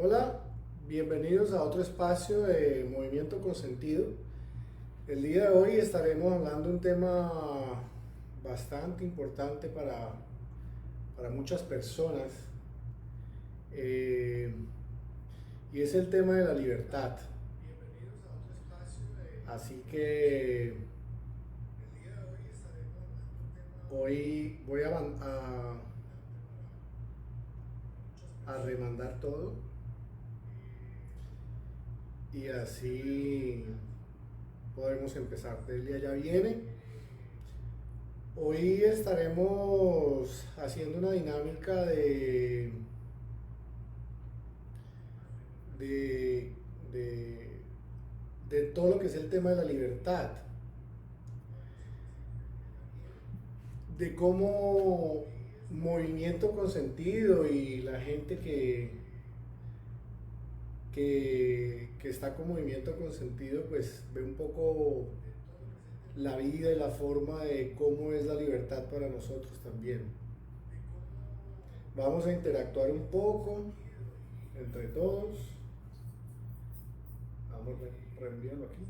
Hola, bienvenidos a otro espacio de Movimiento con Sentido. El día de hoy estaremos hablando de un tema bastante importante para muchas personas, eh, y es el tema de la libertad. Así que hoy voy a remandar todo y así podemos empezar. Delia ya viene. Hoy estaremos haciendo una dinámica de, de, de todo lo que es el tema de la libertad, de cómo Movimiento con Sentido y la gente que está con Movimiento con Sentido pues ve un poco la vida y la forma de cómo es la libertad para nosotros también. Vamos a interactuar un poco entre todos. Vamos a reenviarlo aquí.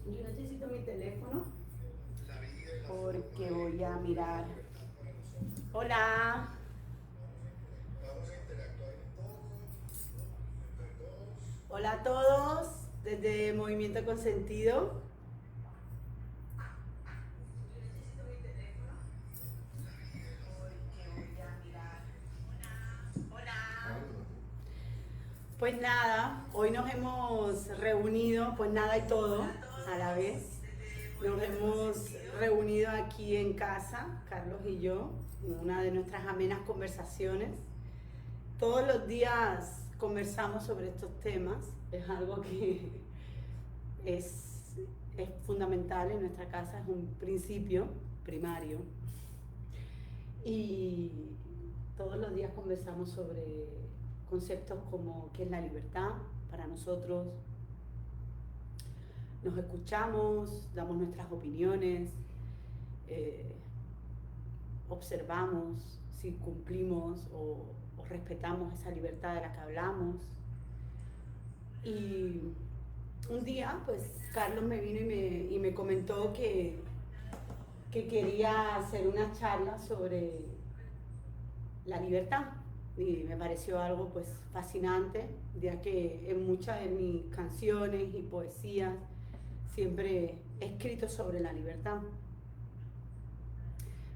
Yo necesito mi teléfono porque voy a mirar. Hola. Hola a todos desde Movimiento con Sentido. Pues nada, hoy nos hemos reunido, pues nada y todo a la vez. Nos hemos reunido aquí en casa, Carlos y yo, en una de nuestras amenas conversaciones. Todos los días conversamos sobre estos temas, es algo que es, es fundamental en nuestra casa, es un principio primario. Y todos los días conversamos sobre conceptos como qué es la libertad para nosotros. Nos escuchamos, damos nuestras opiniones, eh, observamos si cumplimos o respetamos esa libertad de la que hablamos. Y un día, pues, Carlos me vino y me comentó que quería hacer una charla sobre la libertad. Y me pareció algo, pues, fascinante, ya que en muchas de mis canciones y poesías siempre he escrito sobre la libertad.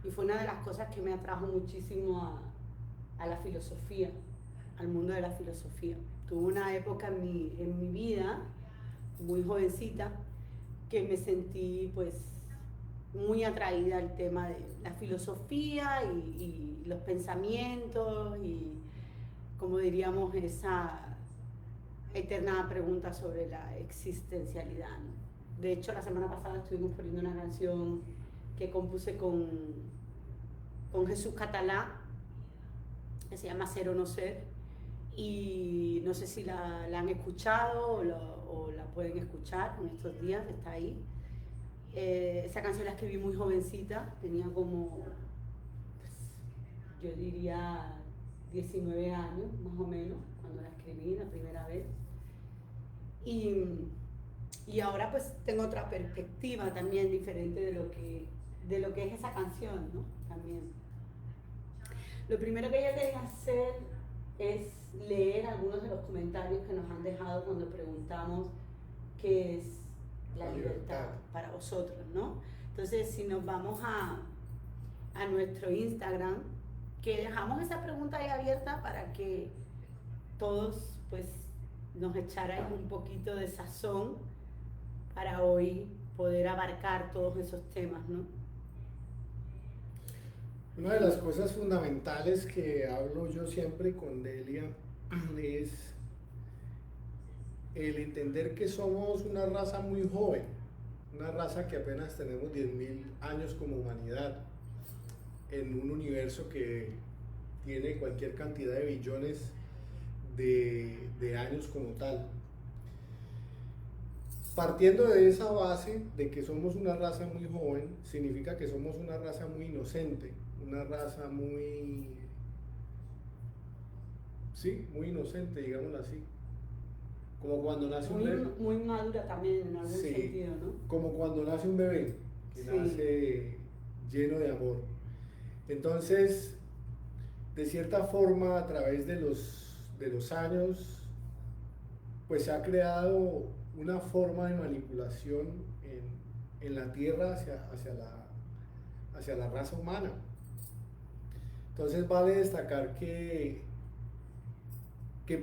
Y fue una de las cosas que me atrajo muchísimo a la filosofía, al mundo de la filosofía. Tuve una época en mi vida, muy jovencita, que me sentí pues muy atraída al tema de la filosofía y los pensamientos y, como diríamos, esa eterna pregunta sobre la existencialidad, ¿no? De hecho, la semana pasada estuvimos poniendo una canción que compuse con Jesús Catalá, que se llama Ser o No Ser, y no sé si la han escuchado o la pueden escuchar en estos días, está ahí. Esa canción la escribí muy jovencita, tenía como, pues, yo diría 19 años más o menos, cuando la escribí la primera vez. Y, y ahora pues tengo otra perspectiva también diferente de lo que es esa canción, ¿no? También. Lo primero que yo quería hacer es leer algunos de los comentarios que nos han dejado cuando preguntamos qué es la libertad para vosotros, ¿no? Entonces, si nos vamos a nuestro Instagram, que dejamos esa pregunta ahí abierta para que todos pues nos echarais un poquito de sazón para hoy poder abarcar todos esos temas, ¿no? Una de las cosas fundamentales que hablo yo siempre con Delia es el entender que somos una raza muy joven, una raza que apenas tenemos 10.000 años como humanidad, en un universo que tiene cualquier cantidad de billones de años como tal. Partiendo de esa base de que somos una raza muy joven, significa que somos una raza muy inocente, una raza muy sí, muy inocente, digámoslo así. Como cuando nace un Muy, bebé. muy madura también en algún Sí, sentido, ¿no? como cuando nace un bebé, que Sí. nace lleno de amor. Entonces, de cierta forma, a través de los años, pues se ha creado una forma de manipulación en la Tierra hacia la raza humana. Entonces vale destacar que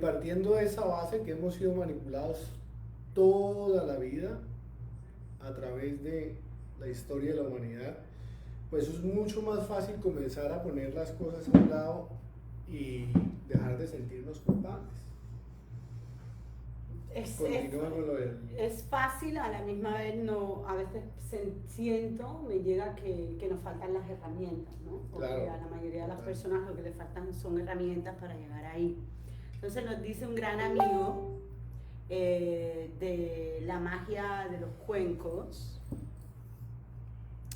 partiendo de esa base que hemos sido manipulados toda la vida a través de la historia de la humanidad, pues es mucho más fácil comenzar a poner las cosas a un lado y dejar de sentirnos culpables. Continúa con lo del... Es fácil, a la misma vez no, a veces siento, me llega que nos faltan las herramientas, ¿no? Porque Claro, a la mayoría de las total. personas lo que les faltan son herramientas para llegar ahí. Entonces nos dice un gran amigo de la magia de los cuencos,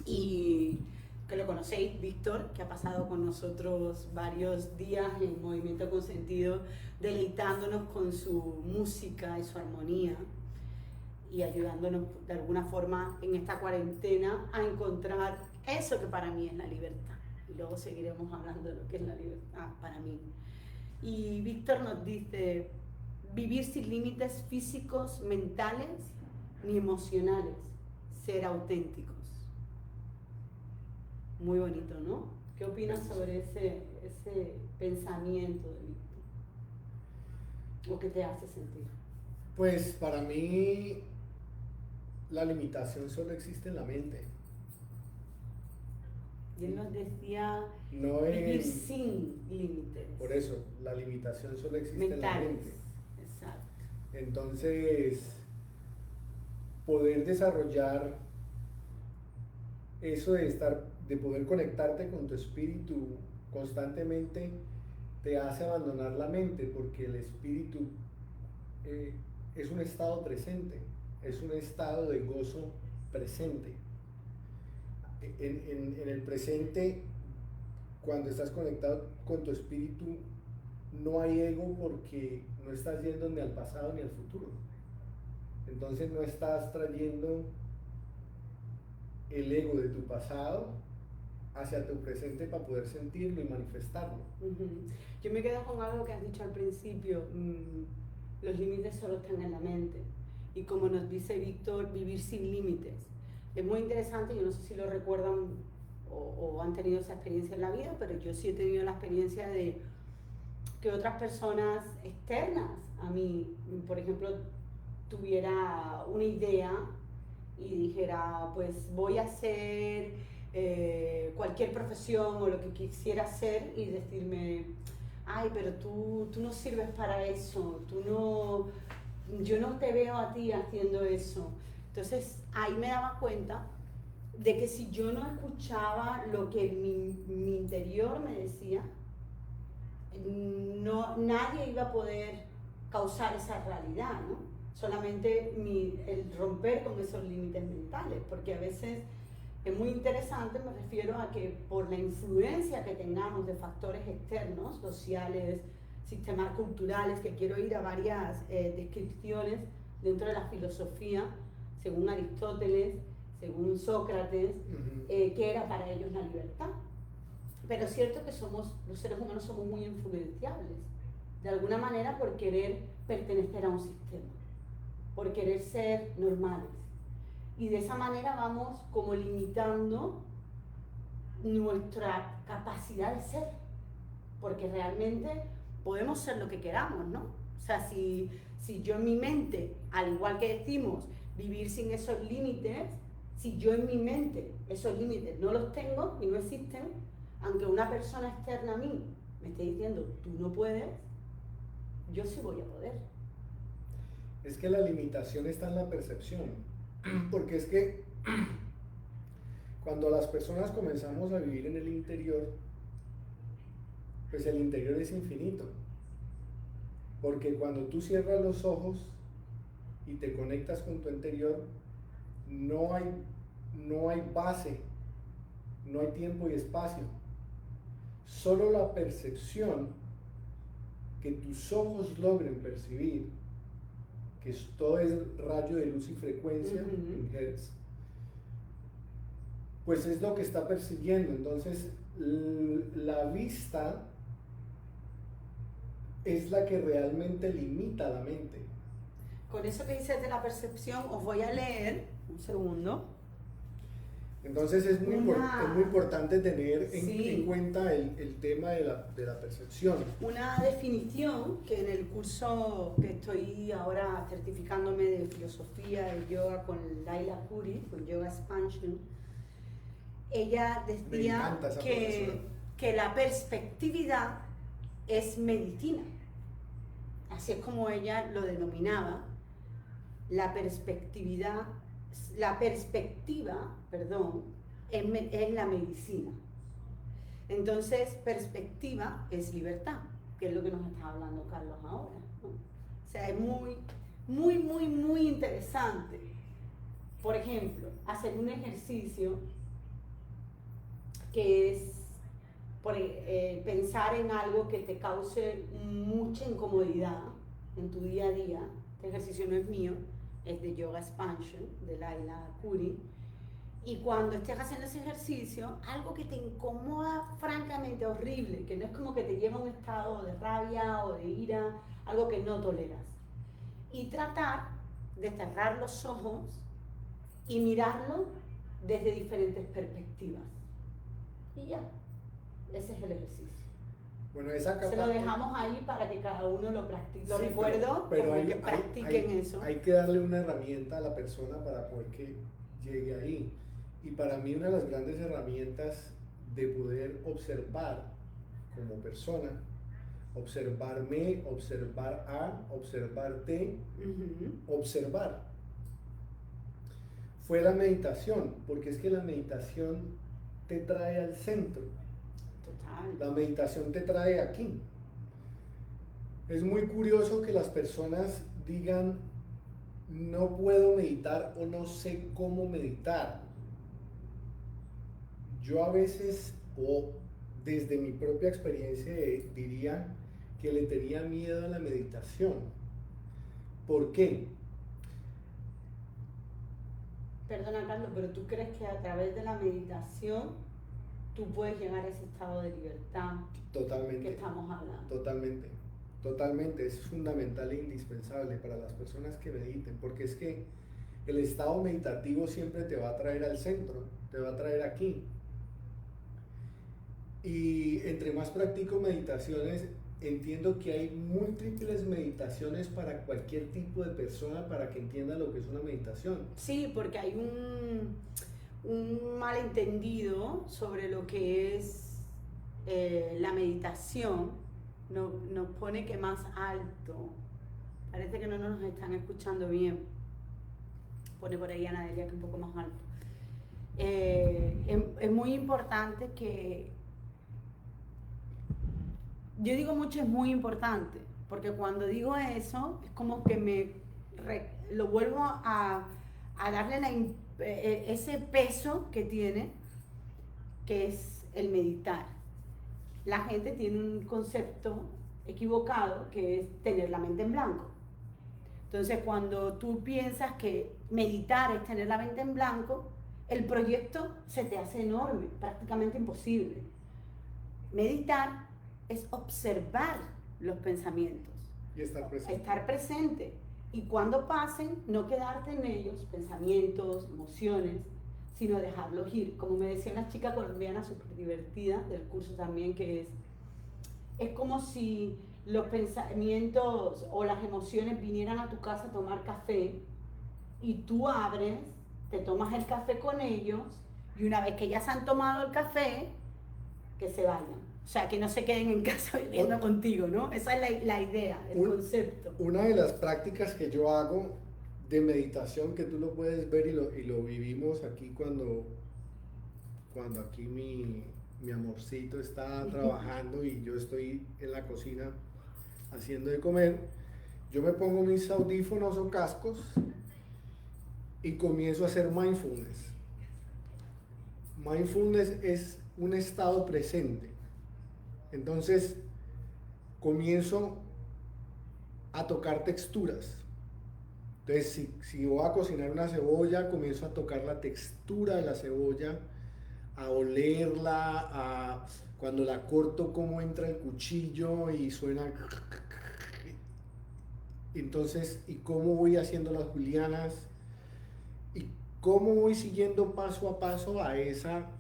y que lo conocéis, Víctor, que ha pasado con nosotros varios días en Movimiento Consentido, deleitándonos con su música y su armonía y ayudándonos de alguna forma en esta cuarentena a encontrar eso que para mí es la libertad. Y luego seguiremos hablando de lo que es la libertad para mí. Y Víctor nos dice, vivir sin límites físicos, mentales ni emocionales, ser auténticos. Muy bonito, ¿no? ¿Qué opinas sobre ese pensamiento de Víctor? ¿O qué te hace sentir? Pues para mí la limitación solo existe en la mente. Y él nos decía No vivir sin límites. Por eso, la limitación solo existe en la Mentales. mente. Exacto. Entonces, poder desarrollar eso de poder conectarte con tu espíritu constantemente te hace abandonar la mente, porque el espíritu es un estado presente, es un estado de gozo presente. En el presente, cuando estás conectado con tu espíritu, no hay ego, porque no estás yendo ni al pasado ni al futuro. Entonces no estás trayendo el ego de tu pasado hacia tu presente para poder sentirlo y manifestarlo. Yo me quedo con algo que has dicho al principio, los límites solo están en la mente. Y como nos dice Víctor, vivir sin límites. Es muy interesante, yo no sé si lo recuerdan o han tenido esa experiencia en la vida, pero yo sí he tenido la experiencia de que otras personas externas a mí, por ejemplo, tuviera una idea y dijera, pues voy a hacer cualquier profesión o lo que quisiera hacer, y decirme, ay, pero tú no sirves para eso, yo no te veo a ti haciendo eso. Entonces ahí me daba cuenta de que si yo no escuchaba lo que mi interior me decía, nadie iba a poder causar esa realidad, ¿no? Solamente el romper con esos límites mentales, porque a veces es muy interesante, me refiero a que por la influencia que tengamos de factores externos, sociales, sistemas culturales, que quiero ir a varias descripciones dentro de la filosofía, según Aristóteles, según Sócrates, que era para ellos la libertad. Pero es cierto que los seres humanos somos muy influenciables, de alguna manera, por querer pertenecer a un sistema, por querer ser normales. Y de esa manera vamos como limitando nuestra capacidad de ser, porque realmente podemos ser lo que queramos, ¿no? O sea, si yo en mi mente, al igual que decimos, vivir sin esos límites, si yo en mi mente esos límites no los tengo y no existen, aunque una persona externa a mí me esté diciendo, tú no puedes, yo sí voy a poder. Es que la limitación está en la percepción, porque es que cuando las personas comenzamos a vivir en el interior, pues el interior es infinito, porque cuando tú cierras los ojos y te conectas con tu interior, no hay base, no hay tiempo y espacio, solo la percepción que tus ojos logren percibir, que todo es rayo de luz y frecuencia en hertz, pues es lo que está persiguiendo. Entonces, la vista es la que realmente limita la mente. Con eso que dices de la percepción, os voy a leer, un segundo. Entonces es muy importante tener Sí. en cuenta el tema de la percepción. Una definición que en el curso que estoy ahora certificándome de filosofía de yoga con Laila Puri, con Yoga Expansion, ella decía que la perspectividad es medicina. Así es como ella lo denominaba. La perspectiva, es la medicina. Entonces, perspectiva es libertad, que es lo que nos está hablando Carlos ahora, ¿no? O sea, es muy interesante. Por ejemplo, hacer un ejercicio que es pensar en algo que te cause mucha incomodidad en tu día a día. Este ejercicio no es mío, es de Yoga Expansion, de Laila Puri. Y cuando estés haciendo ese ejercicio, algo que te incomoda francamente horrible, que no es como que te lleva a un estado de rabia o de ira, algo que no toleras. Y tratar de cerrar los ojos y mirarlo desde diferentes perspectivas. Y ya, ese es el ejercicio. Bueno, esa Se lo dejamos ahí para que cada uno lo practique. Lo sí, recuerdo, pero que practiquen eso. Hay que darle una herramienta a la persona para poder que llegue ahí. Y para mí una de las grandes herramientas de poder observar como persona, observarme, observar observarte, observar, fue la meditación, porque es que la meditación te trae al centro. Total. La meditación te trae aquí. Es muy curioso que las personas digan, no puedo meditar o no sé cómo meditar. Yo a veces, o desde mi propia experiencia, diría que le tenía miedo a la meditación. ¿Por qué? Perdona, Carlos, pero ¿tú crees que a través de la meditación tú puedes llegar a ese estado de libertad que estamos hablando? Totalmente. Es fundamental e indispensable para las personas que mediten, porque es que el estado meditativo siempre te va a traer al centro, te va a traer aquí. Y entre más practico meditaciones, entiendo que hay múltiples meditaciones para cualquier tipo de persona para que entienda lo que es una meditación. Sí, porque hay un malentendido sobre lo que es la meditación. Nos pone que más alto. Parece que no nos están escuchando bien. Pone por ahí Ana Delia que un poco más alto. Es muy importante que... Yo digo mucho es muy importante, porque cuando digo eso, es como que lo vuelvo a darle ese peso que tiene, que es el meditar. La gente tiene un concepto equivocado, que es tener la mente en blanco. Entonces, cuando tú piensas que meditar es tener la mente en blanco, el proyecto se te hace enorme, prácticamente imposible. Meditar es observar los pensamientos. Y estar presente. Estar presente. Y cuando pasen, no quedarte en ellos, pensamientos, emociones, sino dejarlos ir. Como me decía una chica colombiana súper divertida del curso también, que es como si los pensamientos o las emociones vinieran a tu casa a tomar café y tú abres, te tomas el café con ellos y una vez que ya se han tomado el café, que se vayan. O sea, que no se queden en casa viviendo contigo, ¿no? Esa es la idea, el concepto. Una de las prácticas que yo hago de meditación, que tú lo puedes ver y lo vivimos aquí cuando aquí mi amorcito está trabajando y yo estoy en la cocina haciendo de comer, yo me pongo mis audífonos o cascos y comienzo a hacer mindfulness. Mindfulness es un estado presente. Entonces comienzo a tocar texturas. Entonces, si voy a cocinar una cebolla, comienzo a tocar la textura de la cebolla, a olerla, cuando la corto, cómo entra el cuchillo y suena. Entonces, y cómo voy haciendo las julianas, y cómo voy siguiendo paso a paso a ese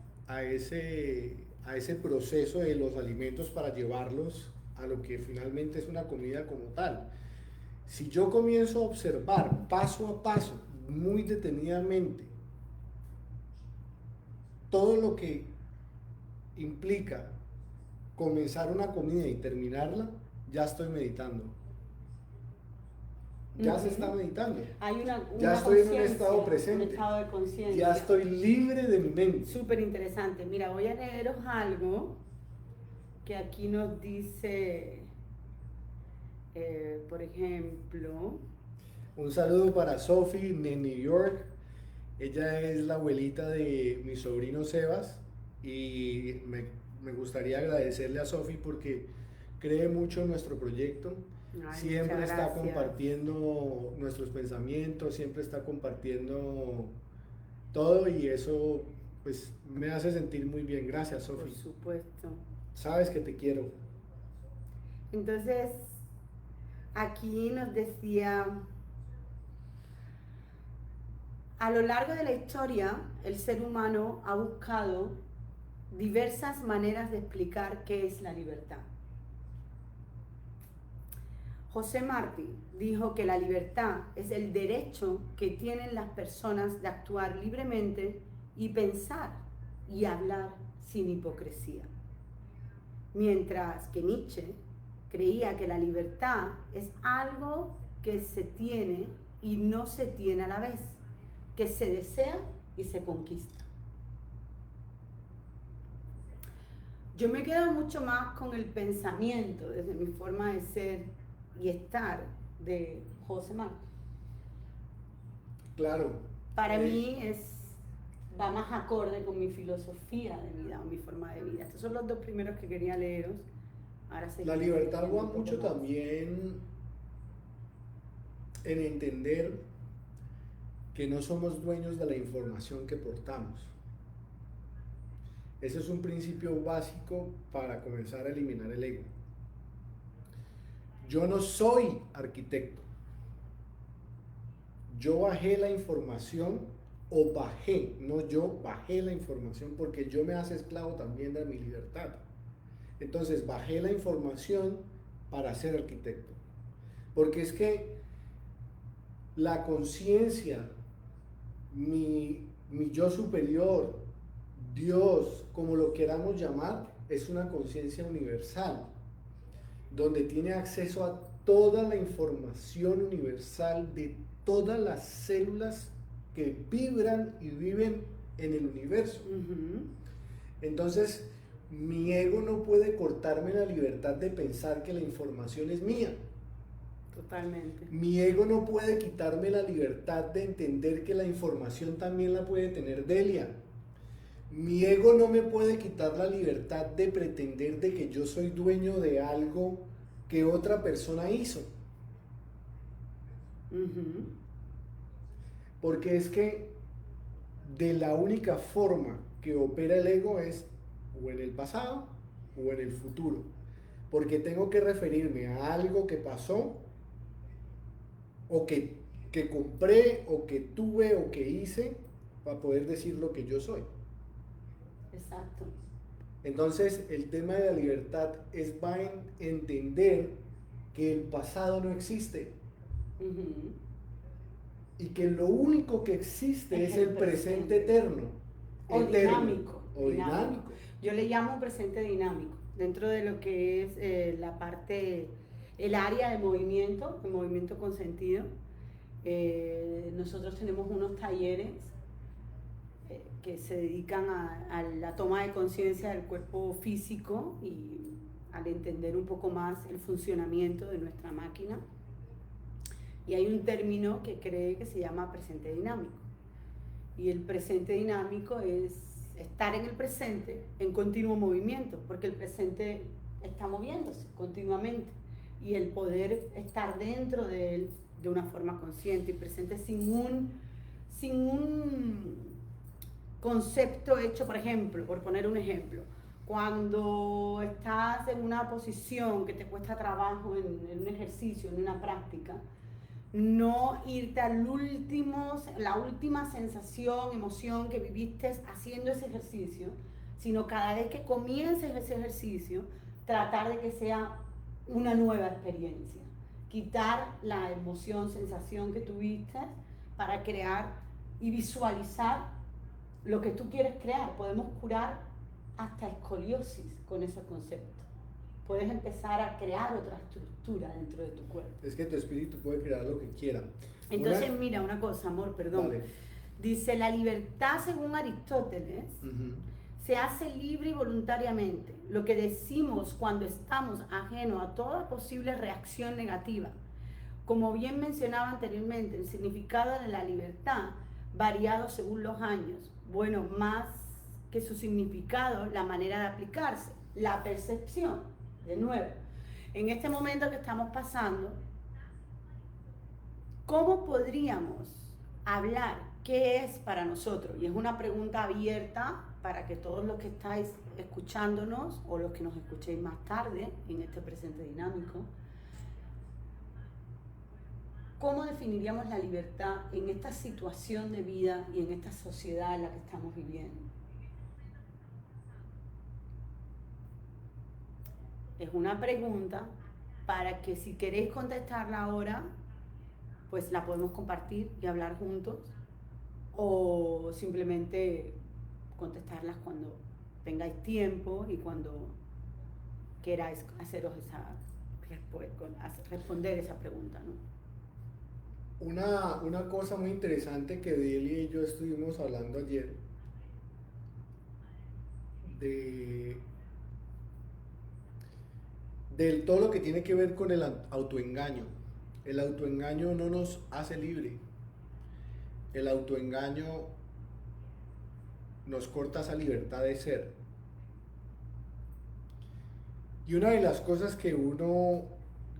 proceso de los alimentos para llevarlos a lo que finalmente es una comida como tal. Si yo comienzo a observar paso a paso, muy detenidamente, todo lo que implica comenzar una comida y terminarla, ya estoy meditando. Ya se está meditando. Hay ya estoy en un estado presente. Un estado de conciencia. Ya estoy libre de mi mente. Súper interesante. Mira, voy a leeros algo que aquí nos dice, por ejemplo. Un saludo para Sophie en New York. Ella es la abuelita de mi sobrino Sebas y me gustaría agradecerle a Sophie porque cree mucho en nuestro proyecto. Ay, siempre está compartiendo nuestros pensamientos, siempre está compartiendo todo y eso pues me hace sentir muy bien. Gracias, Sophie. Por supuesto. Sabes que te quiero. Entonces, aquí nos decía, a lo largo de la historia, el ser humano ha buscado diversas maneras de explicar qué es la libertad. José Martí dijo que la libertad es el derecho que tienen las personas de actuar libremente y pensar y hablar sin hipocresía. Mientras que Nietzsche creía que la libertad es algo que se tiene y no se tiene a la vez, que se desea y se conquista. Yo me quedo mucho más con el pensamiento desde mi forma de ser y estar de José Martí. Claro. Para mí va más acorde con mi filosofía de vida o mi forma de vida. Estos son los dos primeros que quería leeros. Ahora la libertad va mucho también en entender que no somos dueños de la información que portamos. Ese es un principio básico para comenzar a eliminar el ego. Yo no soy arquitecto. Yo bajé la información, bajé la información porque yo me hace esclavo también de mi libertad. Entonces bajé la información para ser arquitecto. Porque es que la conciencia, mi yo superior, Dios, como lo queramos llamar, es una conciencia universal, donde tiene acceso a toda la información universal de todas las células que vibran y viven en el universo. Entonces, mi ego no puede cortarme la libertad de pensar que la información es mía. Totalmente. Mi ego no puede quitarme la libertad de entender que la información también la puede tener Delia. Mi ego no me puede quitar la libertad de pretender de que yo soy dueño de algo que otra persona hizo. Porque es que de la única forma que opera el ego es o en el pasado o en el futuro. Porque tengo que referirme a algo que pasó o que compré o que tuve o que hice para poder decir lo que yo soy. Exacto. Entonces el tema de la libertad va en entender que el pasado no existe y que lo único que existe es el presente eterno o dinámico. Yo le llamo presente dinámico dentro de lo que es la parte, el área de movimiento con sentido. Nosotros tenemos unos talleres que se dedican a la toma de conciencia del cuerpo físico y al entender un poco más el funcionamiento de nuestra máquina. Y hay un término que se llama presente dinámico. Y el presente dinámico es estar en el presente en continuo movimiento, porque el presente está moviéndose continuamente. y el poder estar dentro de él de una forma consciente y presente sin un concepto hecho, por ejemplo, por poner un ejemplo, cuando estás en una posición que te cuesta trabajo en un ejercicio, en una práctica, no irte al último, la última sensación, emoción que viviste haciendo ese ejercicio, sino cada vez que comiences ese ejercicio, tratar de que sea una nueva experiencia. Quitar la emoción, sensación que tuviste para crear y visualizar lo que tú quieres crear. Podemos curar hasta escoliosis con ese concepto. Puedes empezar a crear otra estructura dentro de tu cuerpo. Es que tu espíritu puede crear lo que quiera. Entonces, mira, una cosa, amor, perdón. Vale. Dice, la libertad, según Aristóteles, se hace libre y voluntariamente. Lo que decimos cuando estamos ajenos a toda posible reacción negativa. Como bien mencionaba anteriormente, el significado de la libertad variado según los años. Bueno, más que su significado, la manera de aplicarse, la percepción. De nuevo, en este momento que estamos pasando, ¿cómo podríamos hablar? ¿Qué es para nosotros? Y es una pregunta abierta para que todos los que estáis escuchándonos o los que nos escuchéis más tarde en este presente dinámico, ¿cómo definiríamos la libertad en esta situación de vida y en esta sociedad en la que estamos viviendo? Es una pregunta para que si queréis contestarla ahora, pues la podemos compartir y hablar juntos, o simplemente contestarlas cuando tengáis tiempo y cuando queráis haceros responder esa pregunta, ¿no? Una cosa muy interesante que Delia y yo estuvimos hablando ayer de todo lo que tiene que ver con el autoengaño. El autoengaño no nos hace libre. El autoengaño nos corta esa libertad de ser. Y una de las cosas que uno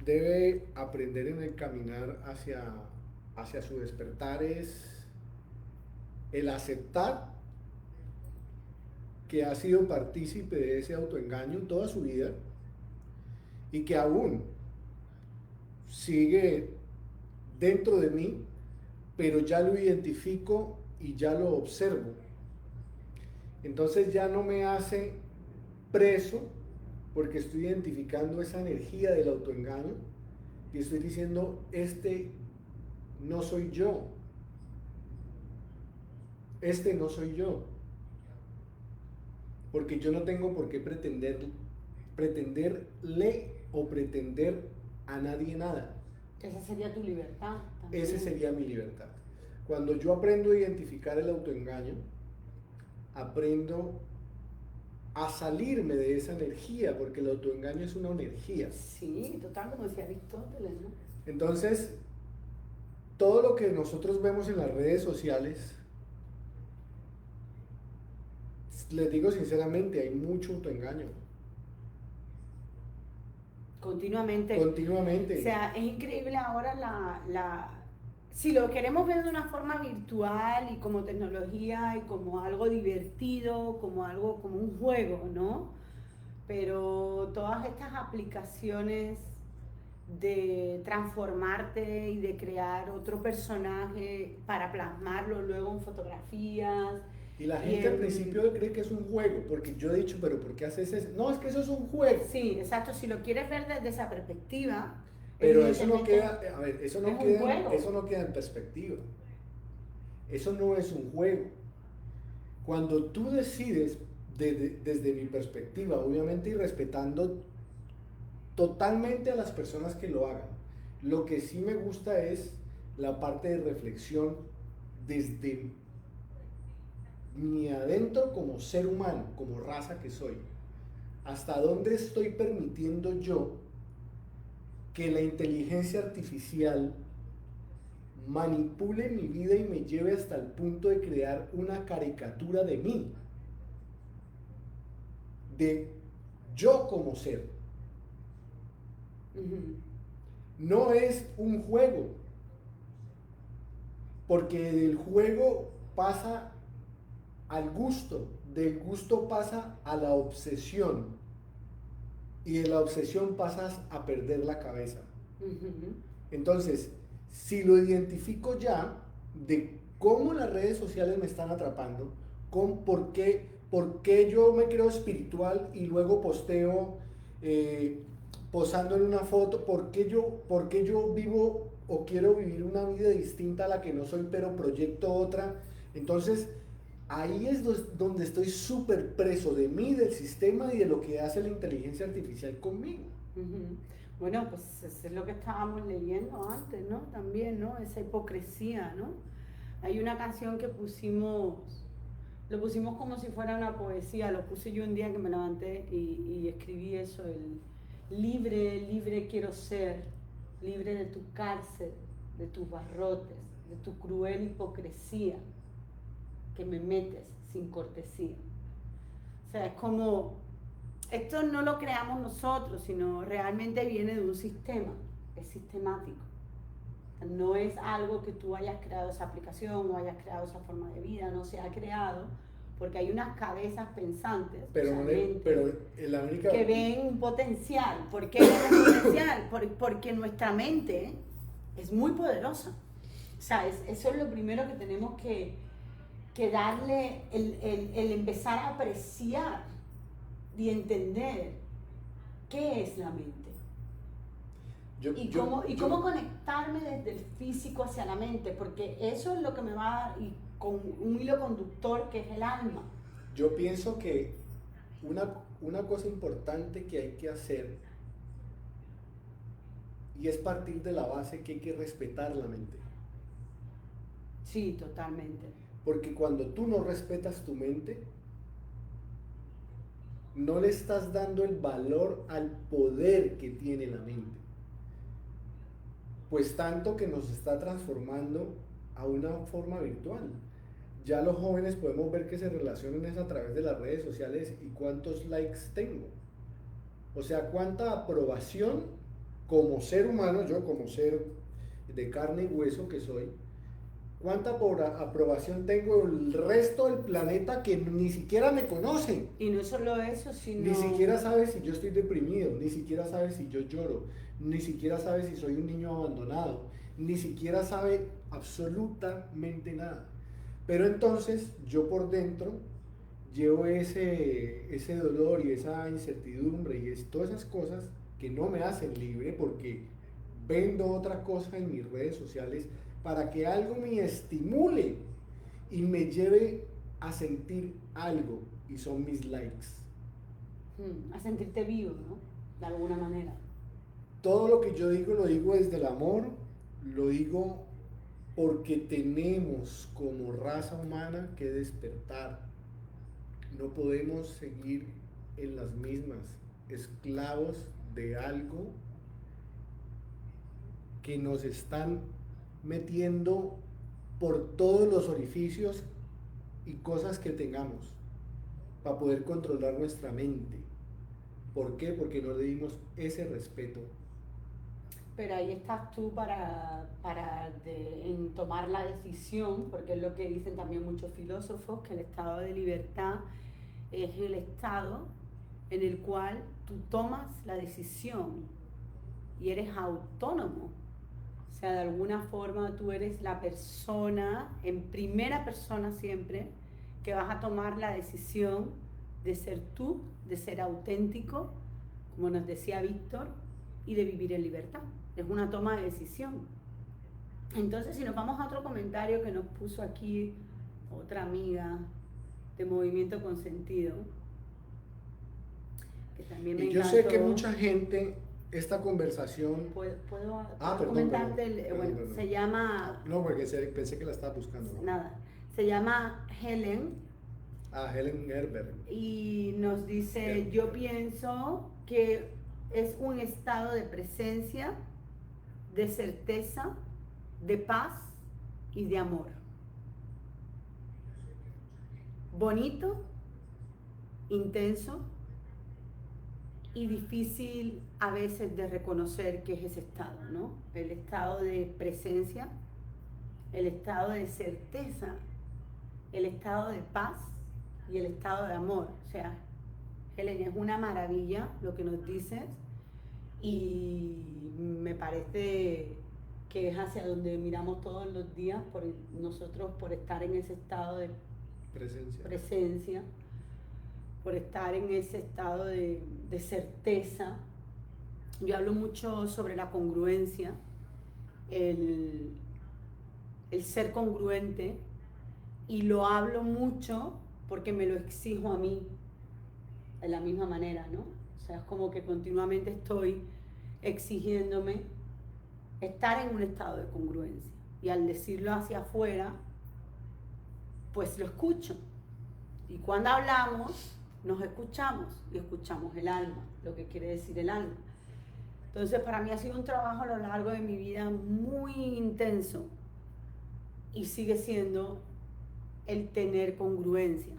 debe aprender en el caminar hacia su despertar es el aceptar que ha sido partícipe de ese autoengaño toda su vida y que aún sigue dentro de mí, pero ya lo identifico y ya lo observo. Entonces ya no me hace preso porque estoy identificando esa energía del autoengaño y estoy diciendo, este no soy yo. Este no soy yo. Porque yo no tengo por qué pretenderle o pretender a nadie nada. Esa sería tu libertad también. Esa sería mi libertad. Cuando yo aprendo a identificar el autoengaño, aprendo a salirme de esa energía, porque el autoengaño es una energía. Sí, total, como decía Aristóteles, ¿no? Entonces, todo lo que nosotros vemos en las redes sociales, les digo sinceramente, hay mucho autoengaño. Continuamente. Continuamente. O sea, es increíble ahora si lo queremos ver de una forma virtual y como tecnología y como algo divertido, como un juego, ¿no? Pero todas estas aplicaciones de transformarte y de crear otro personaje para plasmarlo luego en fotografías. Y la gente al principio cree que es un juego, porque yo he dicho, pero ¿por qué haces eso? No, es que eso es un juego. Sí, exacto, si lo quieres ver desde esa perspectiva. Pero eso no queda, a ver, eso no queda en perspectiva. Eso no es un juego. Cuando tú decides, desde mi perspectiva, obviamente y respetando totalmente a las personas que lo hagan, lo que sí me gusta es la parte de reflexión desde mi adentro como ser humano, como raza que soy. ¿Hasta dónde estoy permitiendo yo que la inteligencia artificial manipule mi vida y me lleve hasta el punto de crear una caricatura de mí? De yo como ser. no es un juego, porque del juego pasa al gusto, del gusto pasa a la obsesión y de la obsesión pasas a perder la cabeza. Ujú. Entonces, si lo identifico ya de cómo las redes sociales me están atrapando, por qué yo me creo espiritual y luego posteo posando en una foto, por qué yo vivo o quiero vivir una vida distinta a la que no soy, pero proyecto otra. Entonces, ahí es donde estoy súper preso de mí, del sistema y de lo que hace la inteligencia artificial conmigo. Ujú. Bueno, pues eso es lo que estábamos leyendo antes, ¿no? También, ¿no? Esa hipocresía, ¿no? Hay una canción que lo pusimos como si fuera una poesía, lo puse yo un día que me levanté y escribí eso, el libre, libre quiero ser, libre de tu cárcel, de tus barrotes, de tu cruel hipocresía que me metes sin cortesía. O sea, es como, esto no lo creamos nosotros, sino realmente viene de un sistema, es sistemático. No es algo que tú hayas creado esa aplicación o hayas creado esa forma de vida, no se ha creado porque hay unas cabezas pensantes, Pero, pero la única... que ven un potencial. ¿Por qué ven un potencial? Porque nuestra mente es muy poderosa. O sea, eso es lo primero que tenemos que darle, el empezar a apreciar y entender qué es la mente. Cómo conectarme desde el físico hacia la mente, porque eso es lo que me va, y con un hilo conductor que es el alma. Yo pienso que una cosa importante que hay que hacer, y es partir de la base que hay que respetar la mente. Sí, totalmente. Porque cuando tú no respetas tu mente, no le estás dando el valor al poder que tiene la mente. Pues tanto que nos está transformando a una forma virtual. Ya los jóvenes podemos ver que se relacionan es a través de las redes sociales y cuántos likes tengo. O sea, cuánta aprobación como ser humano, yo como ser de carne y hueso que soy, cuánta aprobación tengo el resto del planeta que ni siquiera me conoce. Y no solo eso, sino... Ni siquiera sabe si yo estoy deprimido, ni siquiera sabe si yo lloro, ni siquiera sabe si soy un niño abandonado, ni siquiera sabe absolutamente nada. Pero entonces yo por dentro llevo ese dolor y esa incertidumbre y todas esas cosas que no me hacen libre porque vendo otra cosa en mis redes sociales para que algo me estimule y me lleve a sentir algo, y son mis likes. A sentirte vivo, ¿no? De alguna manera. Todo lo que yo digo lo digo desde el amor, lo digo porque tenemos como raza humana que despertar. No podemos seguir en las mismas, esclavos de algo que nos están metiendo por todos los orificios y cosas que tengamos para poder controlar nuestra mente. ¿Por qué? Porque no le dimos ese respeto. Pero ahí estás tú en tomar la decisión, porque es lo que dicen también muchos filósofos, que el estado de libertad es el estado en el cual tú tomas la decisión y eres autónomo. O sea, de alguna forma tú eres la persona, en primera persona siempre, que vas a tomar la decisión de ser tú, de ser auténtico, como nos decía Víctor, y de vivir en libertad. Es una toma de decisión. Entonces, si nos vamos a otro comentario que nos puso aquí otra amiga de Movimiento Consentido, que también me encantó. Yo sé que mucha gente, esta conversación... ¿Puedo perdón, comentarte? Bueno, perdón. se llama... No, porque pensé que la estaba buscando. ¿No? Nada. Se llama Helen. Helen Herber. Y nos dice, yo pienso que es un estado de presencia, de certeza, de paz y de amor. Bonito, intenso, y difícil a veces de reconocer que es ese estado, ¿no? El estado de presencia, el estado de certeza, el estado de paz y el estado de amor. O sea, Helen, es una maravilla lo que nos dices y me parece que es hacia donde miramos todos los días, por nosotros por estar en ese estado de presencia, por estar en ese estado de certeza. Yo hablo mucho sobre la congruencia, el ser congruente, y lo hablo mucho porque me lo exijo a mí de la misma manera, ¿no? O sea, es como que continuamente estoy exigiéndome estar en un estado de congruencia, y al decirlo hacia afuera, pues lo escucho, y cuando hablamos nos escuchamos y escuchamos el alma, lo que quiere decir el alma. Entonces para mí ha sido un trabajo a lo largo de mi vida muy intenso y sigue siendo el tener congruencia.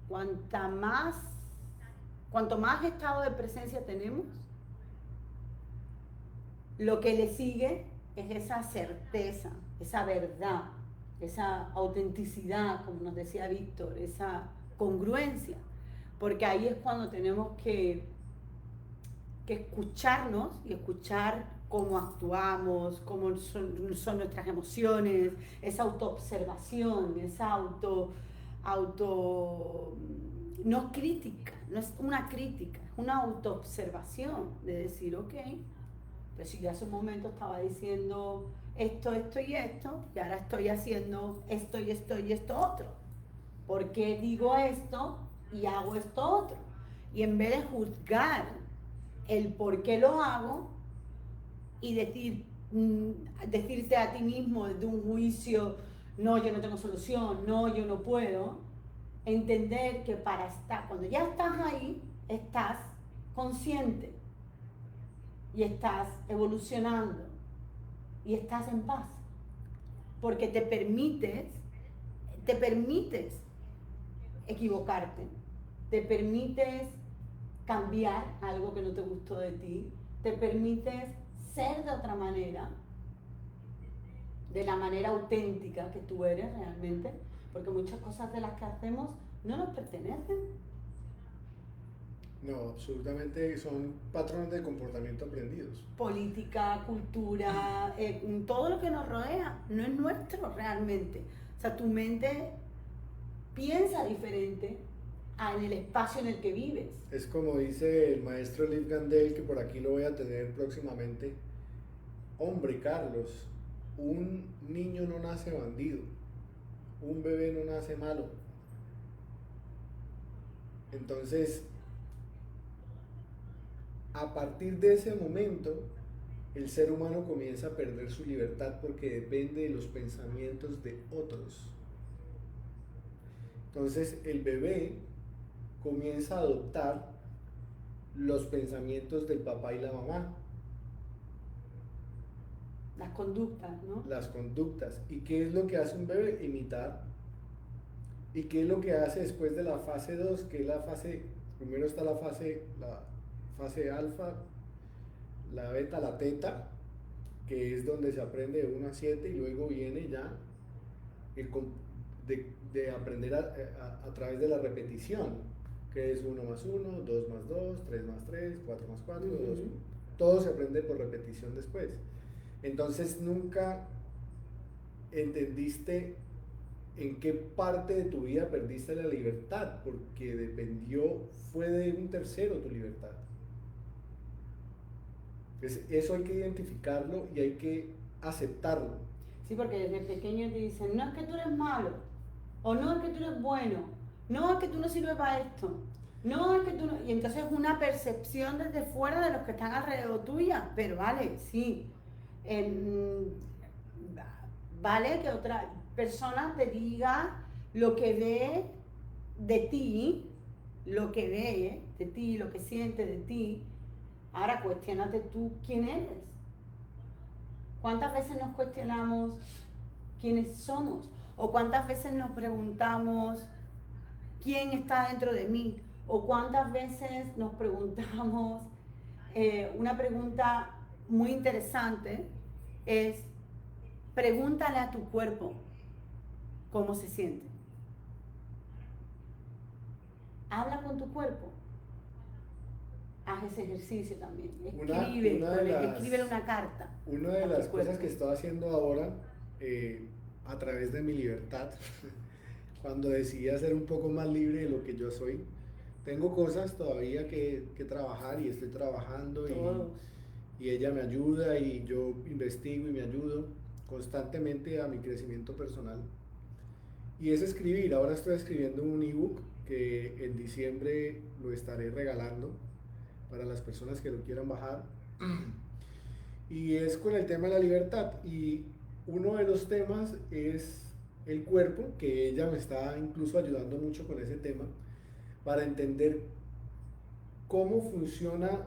Cuanto más estado de presencia tenemos, lo que le sigue es esa certeza, esa verdad, esa autenticidad, como nos decía Víctor, esa congruencia, porque ahí es cuando tenemos que escucharnos y escuchar cómo actuamos, cómo son nuestras emociones, esa autoobservación, esa no crítica, no es una crítica, es una autoobservación de decir, ok, pues si yo hace un momento estaba diciendo esto y esto, y ahora estoy haciendo esto y esto otro. ¿Por qué digo esto y hago esto otro? Y en vez de juzgar el por qué lo hago y decirte a ti mismo desde un juicio, no, yo no tengo solución, no, yo no puedo, entender que cuando ya estás ahí, estás consciente y estás evolucionando y estás en paz, porque te permites equivocarte, te permites cambiar algo que no te gustó de ti, te permites ser de otra manera, de la manera auténtica que tú eres realmente, porque muchas cosas de las que hacemos no nos pertenecen. No, absolutamente son patrones de comportamiento aprendidos. Política, cultura, todo lo que nos rodea no es nuestro realmente. O sea, tu mente piensa diferente en el espacio en el que vives. Es como dice el maestro Liv Gandel, que por aquí lo voy a tener próximamente. Hombre, Carlos, un niño no nace bandido, un bebé no nace malo. Entonces, a partir de ese momento, el ser humano comienza a perder su libertad porque depende de los pensamientos de otros. Entonces, el bebé comienza a adoptar los pensamientos del papá y la mamá. Las conductas, ¿no? Las conductas. ¿Y qué es lo que hace un bebé? Imitar. ¿Y qué es lo que hace después de la fase 2? Que es la fase, primero está la fase alfa, la beta, la teta, que es donde se aprende de 1 a 7, y luego viene ya de aprender a través de la repetición, que es 1 más 1, 2 más 2, 3 más 3, 4 más 4, 2. Todo se aprende por repetición después. Entonces nunca entendiste en qué parte de tu vida perdiste la libertad, porque fue de un tercero tu libertad. Entonces, eso hay que identificarlo y hay que aceptarlo. Sí, porque desde pequeño te dicen, no es que tú eres malo, o no es que tú eres bueno, no es que tú no sirves para esto, no es que tú no... Y entonces es una percepción desde fuera de los que están alrededor tuya, pero vale, sí, vale que otra persona te diga lo que ve de ti, lo que siente de ti. Ahora cuestiónate tú quién eres. ¿Cuántas veces nos cuestionamos quiénes somos? ¿O cuántas veces nos preguntamos quién está dentro de mí? O cuántas veces nos preguntamos, una pregunta muy interesante es, pregúntale a tu cuerpo cómo se siente. Habla con tu cuerpo. Haz ese ejercicio también. Escríbele una carta. Una de las cosas que estoy haciendo ahora, a través de mi libertad, cuando decidí ser un poco más libre de lo que yo soy, tengo cosas todavía que trabajar y estoy trabajando y ella me ayuda y yo investigo y me ayudo constantemente a mi crecimiento personal. Y es escribir. Ahora estoy escribiendo un ebook que en diciembre lo estaré regalando para las personas que lo quieran bajar. Y es con el tema de la libertad. Y uno de los temas es el cuerpo, que ella me está incluso ayudando mucho con ese tema, para entender cómo funciona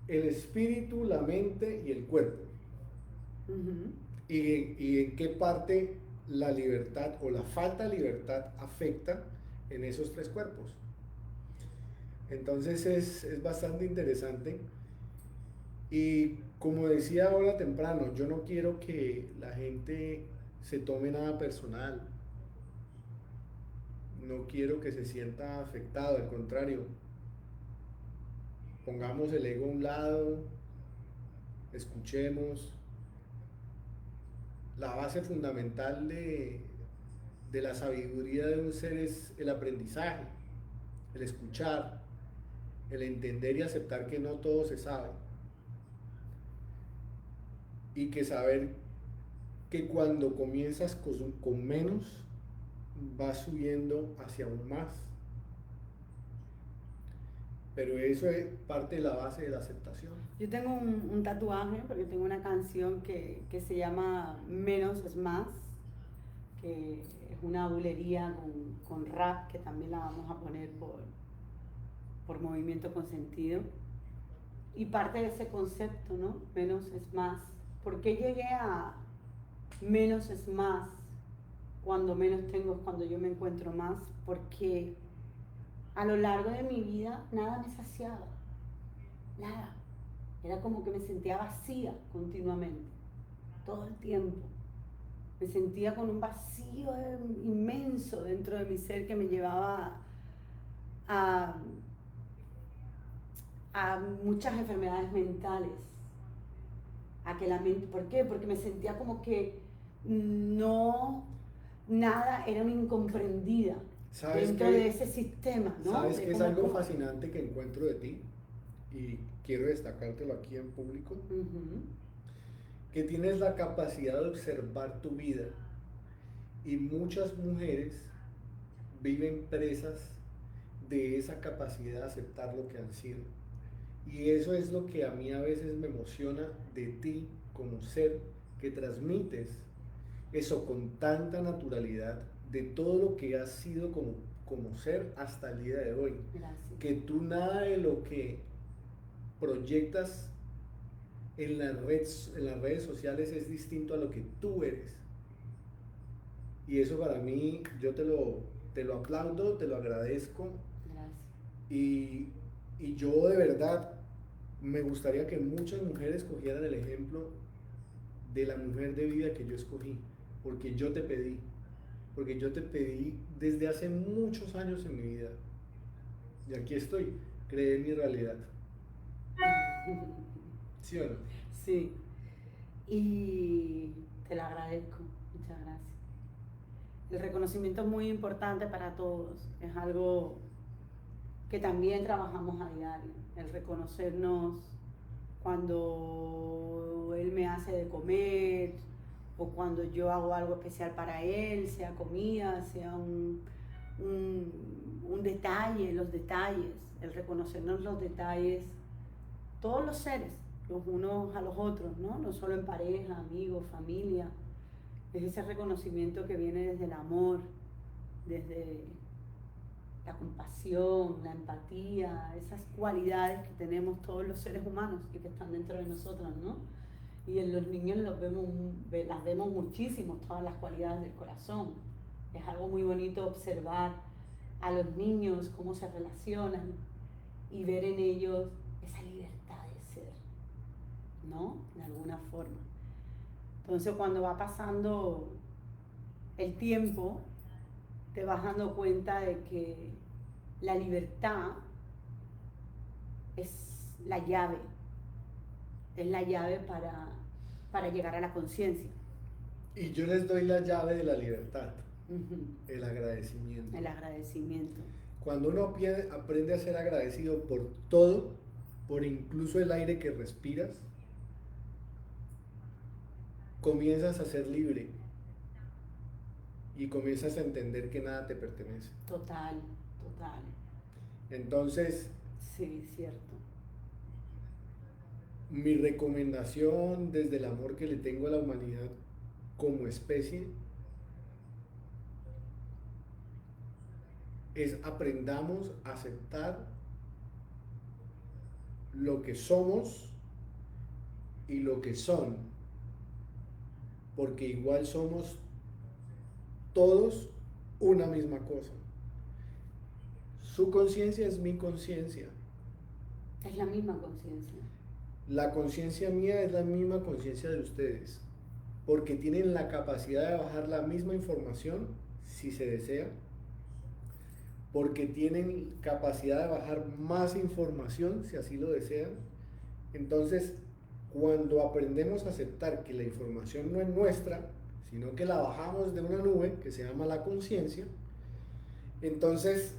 el espíritu, la mente y el cuerpo. Y en qué parte la libertad o la falta de libertad afecta en esos tres cuerpos. Entonces es bastante interesante. Y como decía ahora temprano, yo no quiero que la gente se tome nada personal. No quiero que se sienta afectado, al contrario. Pongamos el ego a un lado, escuchemos. La base fundamental de la sabiduría de un ser es el aprendizaje, el escuchar, el entender y aceptar que no todo se sabe. Y que saber que cuando comienzas con menos, vas subiendo hacia aún más. Pero eso es parte de la base de la aceptación. Yo tengo un tatuaje, porque tengo una canción que se llama Menos es Más, que es una bulería con rap, que también la vamos a poner por Movimiento con Sentido. Y parte de ese concepto, ¿no? Menos es más. ¿Por qué llegué a menos es más? Cuando menos tengo es cuando yo me encuentro más. Porque a lo largo de mi vida nada me saciaba. Nada. Era como que me sentía vacía continuamente. Todo el tiempo. Me sentía con un vacío inmenso dentro de mi ser que me llevaba a muchas enfermedades mentales. A que la mente, ¿por qué? Porque me sentía como que nada era una incomprendida dentro de ese sistema, ¿no? ¿Sabes qué es algo fascinante que encuentro de ti? Y quiero destacártelo aquí en público. Que tienes la capacidad de observar tu vida. Y muchas mujeres viven presas de esa capacidad de aceptar lo que han sido. Y eso es lo que a mí a veces me emociona de ti como ser, que transmites eso con tanta naturalidad de todo lo que has sido como ser hasta el día de hoy. Gracias. Que tú nada de lo que proyectas en las redes sociales es distinto a lo que tú eres. Y eso para mí, yo te lo aplaudo, te lo agradezco. Gracias. Y yo de verdad me gustaría que muchas mujeres cogieran el ejemplo de la mujer de vida que yo escogí, porque yo te pedí desde hace muchos años en mi vida. Y aquí estoy, creé mi realidad. ¿Sí o no? Sí. Y te lo agradezco, muchas gracias. El reconocimiento es muy importante para todos, es algo que también trabajamos a diario, el reconocernos cuando él me hace de comer o cuando yo hago algo especial para él, sea comida, sea un detalle, los detalles, el reconocernos los detalles, todos los seres, los unos a los otros, ¿no? No solo en pareja, amigos, familia, es ese reconocimiento que viene desde el amor, desde la compasión, la empatía, esas cualidades que tenemos todos los seres humanos y que están dentro de nosotros, ¿no? Y en los niños las vemos muchísimo, todas las cualidades del corazón. Es algo muy bonito observar a los niños, cómo se relacionan y ver en ellos esa libertad de ser, ¿no? De alguna forma. Entonces cuando va pasando el tiempo, te vas dando cuenta de que la libertad es la llave para llegar a la conciencia. Y yo les doy la llave de la libertad, Uh-huh. el agradecimiento. El agradecimiento. Cuando uno aprende a ser agradecido por todo, por incluso el aire que respiras, comienzas a ser libre y comienzas a entender que nada te pertenece. Total, total. Entonces, sí, cierto. Mi recomendación desde el amor que le tengo a la humanidad como especie es aprendamos a aceptar lo que somos y lo que son, porque igual somos todos una misma cosa. Su conciencia es mi conciencia. Es la misma conciencia. La conciencia mía es la misma conciencia de ustedes, porque tienen la capacidad de bajar la misma información si se desea, porque tienen capacidad de bajar más información si así lo desean. Entonces, cuando aprendemos a aceptar que la información no es nuestra, sino que la bajamos de una nube que se llama la conciencia, entonces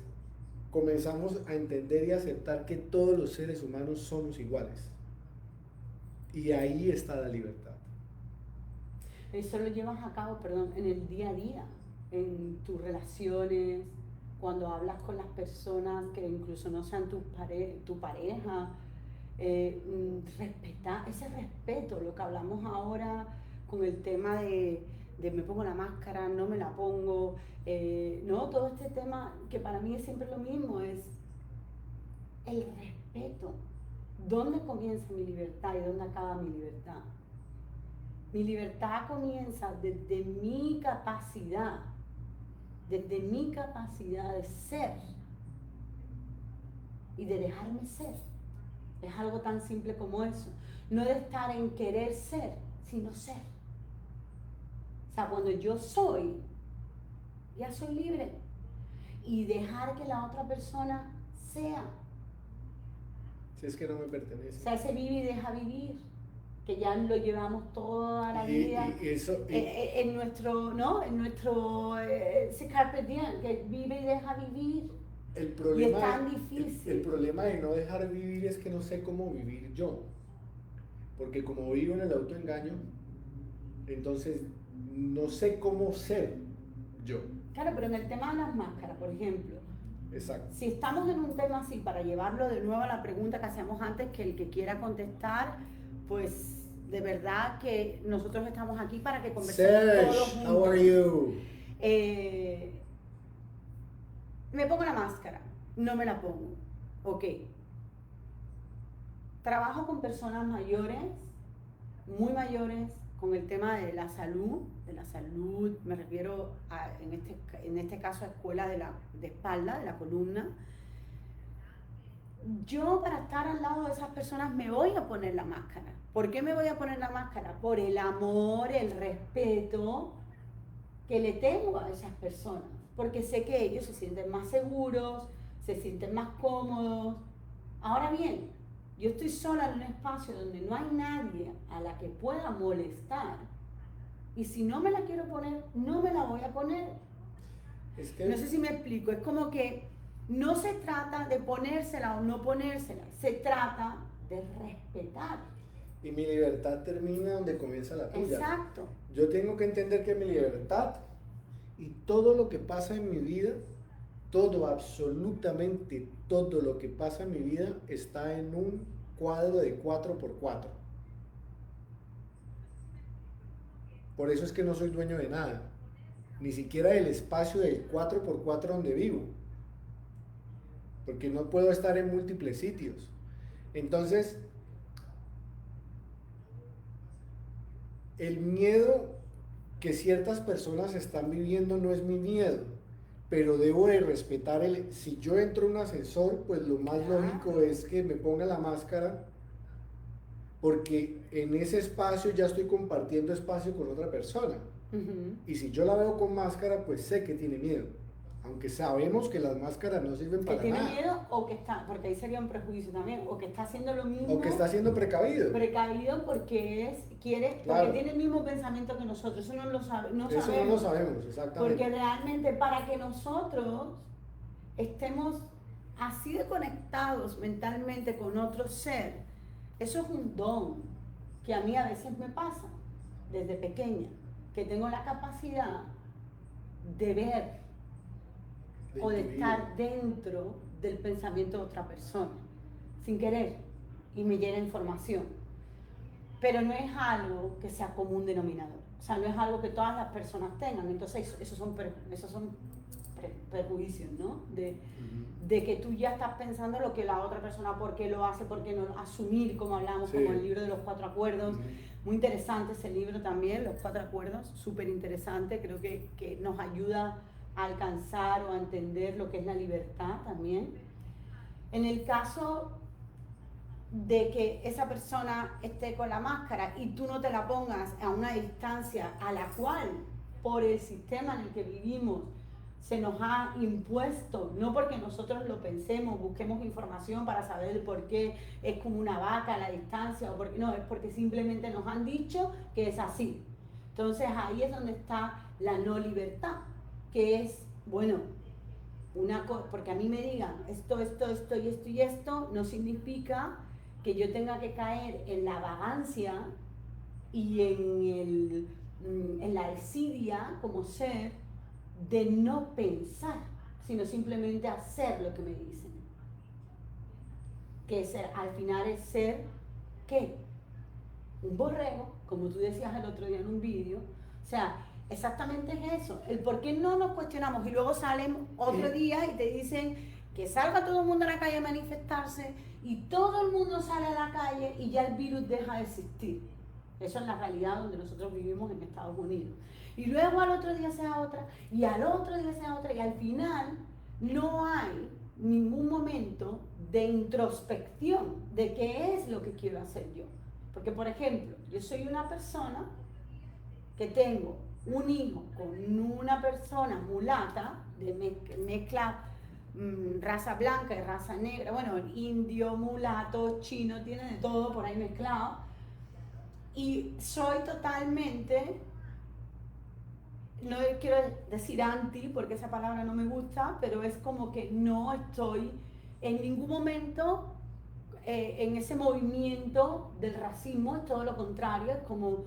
comenzamos a entender y aceptar que todos los seres humanos somos iguales. Y ahí está la libertad. Eso lo llevas a cabo, perdón, en el día a día, en tus relaciones, cuando hablas con las personas que incluso no sean tu pareja, respetar ese respeto, lo que hablamos ahora con el tema de me pongo la máscara, no me la pongo, no, todo este tema que para mí es siempre lo mismo, es el respeto. ¿Dónde comienza mi libertad y dónde acaba mi libertad? Mi libertad comienza desde mi capacidad de ser y de dejarme ser. Es algo tan simple como eso. No de estar en querer ser, sino ser. O sea, cuando yo soy, ya soy libre. Y dejar que la otra persona sea. Si es que no me pertenece. O sea, ese vive y deja vivir, que ya lo llevamos toda la vida en nuestro, ¿no? En nuestro ese carpe diem, que vive y deja vivir. El problema, y es tan difícil. El problema de no dejar vivir es que no sé cómo vivir yo. Porque como vivo en el autoengaño, entonces no sé cómo ser yo. Claro, pero en el tema de las máscaras, por ejemplo. Exacto. Si estamos en un tema así, para llevarlo de nuevo a la pregunta que hacíamos antes, que el que quiera contestar, pues de verdad que nosotros estamos aquí para que conversemos todos juntos. How are you? Me pongo la máscara, no me la pongo. Ok. Trabajo con personas mayores, muy mayores, con el tema de la salud, me refiero a, en este caso a escuela de espalda, de la columna. Yo para estar al lado de esas personas me voy a poner la máscara. ¿Por qué me voy a poner la máscara? Por el amor, el respeto que le tengo a esas personas. Porque sé que ellos se sienten más seguros, se sienten más cómodos. Ahora bien, yo estoy sola en un espacio donde no hay nadie a la que pueda molestar. Y si no me la quiero poner, no me la voy a poner. No sé si me explico. Es como que no se trata de ponérsela o no ponérsela. Se trata de respetar. Y mi libertad termina donde comienza la tuya. Exacto. Yo tengo que entender que mi libertad y todo lo que pasa en mi vida, todo, absolutamente todo lo que pasa en mi vida está en un cuadro de 4x4. Por eso es que no soy dueño de nada, ni siquiera del espacio del 4x4 donde vivo, porque no puedo estar en múltiples sitios. Entonces, el miedo que ciertas personas están viviendo no es mi miedo, pero debo de respetar si yo entro a un ascensor, pues lo más lógico es que me ponga la máscara, porque en ese espacio ya estoy compartiendo espacio con otra persona. Y si yo la veo con máscara, pues sé que tiene miedo. Aunque sabemos que las máscaras no sirven para nada. Que tiene miedo o que está, porque ahí sería un prejuicio también, o que está haciendo lo mismo. O que está siendo precavido. Precavido porque quiere, claro, porque tiene el mismo pensamiento que nosotros. Eso no lo sabemos. Eso no lo sabemos, exactamente. Porque realmente para que nosotros estemos así de conectados mentalmente con otro ser, eso es un don que a mí a veces me pasa desde pequeña, que tengo la capacidad de ver o de estar dentro del pensamiento de otra persona, sin querer, y me llena información. Pero no es algo que sea común denominador, o sea, no es algo que todas las personas tengan, entonces esos son prejuicios, ¿no? De que tú ya estás pensando lo que la otra persona, por qué lo hace, por qué no, asumir, como hablamos, como el libro de los 4 acuerdos, muy interesante ese libro también, los 4 acuerdos, súper interesante, creo que nos ayuda a alcanzar o a entender lo que es la libertad también. En el caso de que esa persona esté con la máscara y tú no te la pongas a una distancia a la cual, por el sistema en el que vivimos, se nos ha impuesto, no porque nosotros lo pensemos, busquemos información para saber el por qué es como una vaca a la distancia, o porque, no, es porque simplemente nos han dicho que es así. Entonces ahí es donde está la no libertad, que es, bueno, una cosa, porque a mí me digan esto y esto, no significa que yo tenga que caer en la vagancia y en la desidia como ser de no pensar, sino simplemente hacer lo que me dicen. Que al final es ser, ¿qué? Un borrego, como tú decías el otro día en un vídeo. O sea, exactamente es eso. El por qué no nos cuestionamos y luego salen otro día y te dicen que salga todo el mundo a la calle a manifestarse y todo el mundo sale a la calle y ya el virus deja de existir. Eso es la realidad donde nosotros vivimos en Estados Unidos. Y luego al otro día sea otra, y al otro día sea otra, y al final no hay ningún momento de introspección de qué es lo que quiero hacer yo. Porque, por ejemplo, yo soy una persona que tengo un hijo con una persona mulata, de mezcla raza blanca y raza negra, bueno, indio, mulato, chino, tiene de todo por ahí mezclado. Y soy totalmente, no quiero decir anti, porque esa palabra no me gusta, pero es como que no estoy en ningún momento en ese movimiento del racismo, es todo lo contrario, es como,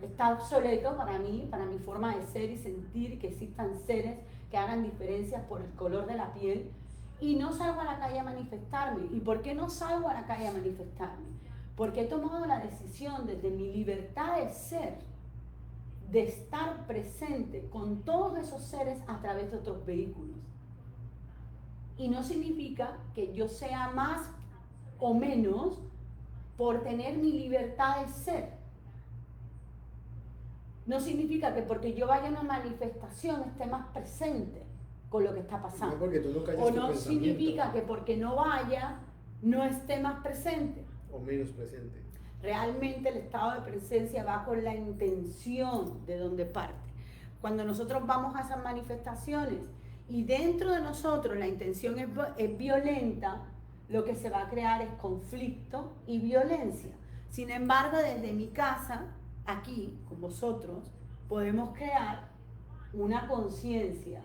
está obsoleto para mí, para mi forma de ser y sentir que existan seres que hagan diferencias por el color de la piel, y no salgo a la calle a manifestarme. ¿Y por qué no salgo a la calle a manifestarme? Porque he tomado la decisión desde mi libertad de ser, de estar presente con todos esos seres a través de otros vehículos. Y no significa que yo sea más o menos por tener mi libertad de ser. No significa que porque yo vaya a una manifestación esté más presente con lo que está pasando. No, porque tú no calles o tu no pensamiento. Significa que porque no vaya no esté más presente. O menos presente. Realmente el estado de presencia va con la intención de donde parte. Cuando nosotros vamos a esas manifestaciones y dentro de nosotros la intención es violenta, lo que se va a crear es conflicto y violencia. Sin embargo, desde mi casa, aquí, con vosotros, podemos crear una conciencia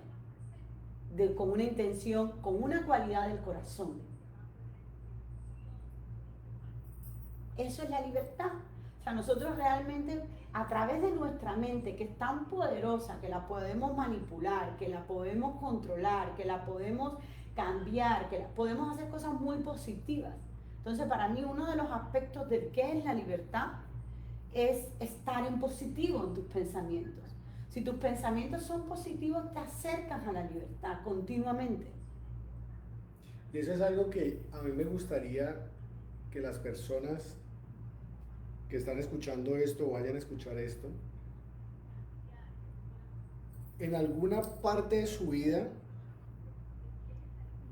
con una intención, con una cualidad del corazón. Eso es la libertad. O sea, nosotros realmente, a través de nuestra mente, que es tan poderosa, que la podemos manipular, que la podemos controlar, que la podemos cambiar, que podemos hacer cosas muy positivas. Entonces, para mí, uno de los aspectos de qué es la libertad es estar en positivo en tus pensamientos. Si tus pensamientos son positivos, te acercas a la libertad continuamente. Y eso es algo que a mí me gustaría que las personas que están escuchando esto o vayan a escuchar esto, en alguna parte de su vida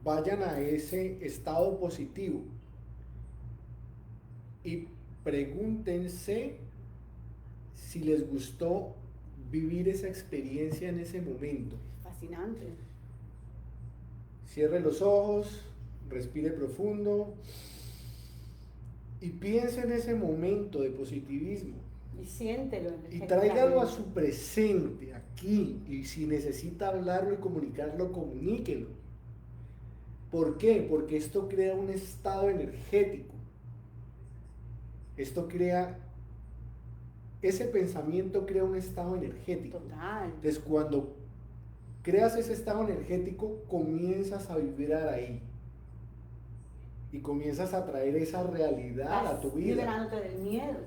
vayan a ese estado positivo y pregúntense si les gustó vivir esa experiencia en ese momento. Fascinante. Cierre los ojos, respire profundo y piense en ese momento de positivismo. Y siéntelo. Y tráigalo a su presente, aquí. Y si necesita hablarlo y comunicarlo, comuníquelo. ¿Por qué? Porque esto crea un estado energético. Ese pensamiento crea un estado energético. Total. Entonces, cuando creas ese estado energético, comienzas a vibrar ahí. Y comienzas a traer esa realidad a tu vida. Liberándote del miedo.